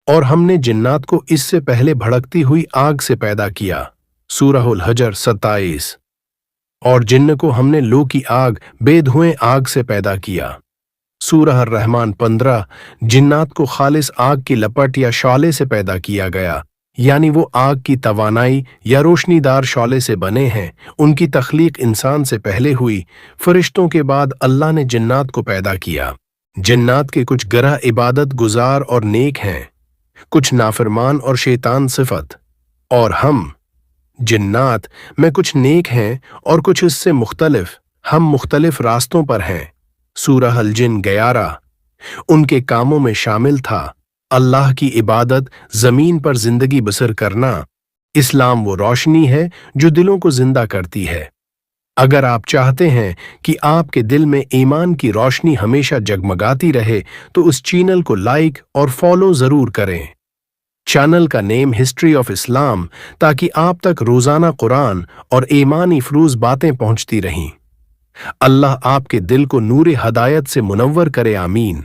اور ہم نے جنات کو اس سے پہلے بھڑکتی ہوئی آگ سے پیدا کیا۔ سورہ الحجر 27۔ اور جن کو ہم نے لو کی آگ، بے دھوئیں آگ سے پیدا کیا۔ سورہ الرحمن 15۔ جنات کو خالص آگ کی لپٹ یا شعلے سے پیدا کیا گیا، یعنی وہ آگ کی توانائی یا روشنی دار شعلے سے بنے ہیں۔ ان کی تخلیق انسان سے پہلے ہوئی، فرشتوں کے بعد اللہ نے جنات کو پیدا کیا۔ جنات کے کچھ گرہ عبادت گزار اور نیک ہیں، کچھ نافرمان اور شیطان صفت، اور ہم جنات میں کچھ نیک ہیں اور کچھ اس سے مختلف، ہم مختلف راستوں پر ہیں۔ سورہ الجن 11۔ ان کے کاموں میں شامل تھا اللہ کی عبادت، زمین پر زندگی بسر کرنا۔ اسلام وہ روشنی ہے جو دلوں کو زندہ کرتی ہے۔ اگر آپ چاہتے ہیں کہ آپ کے دل میں ایمان کی روشنی ہمیشہ جگمگاتی رہے تو اس چینل کو لائک اور فالو ضرور کریں۔ چینل کا نیم ہسٹری آف اسلام، تاکہ آپ تک روزانہ قرآن اور ایمانی فروز باتیں پہنچتی رہیں۔ اللہ آپ کے دل کو نور ہدایت سے منور کرے، آمین۔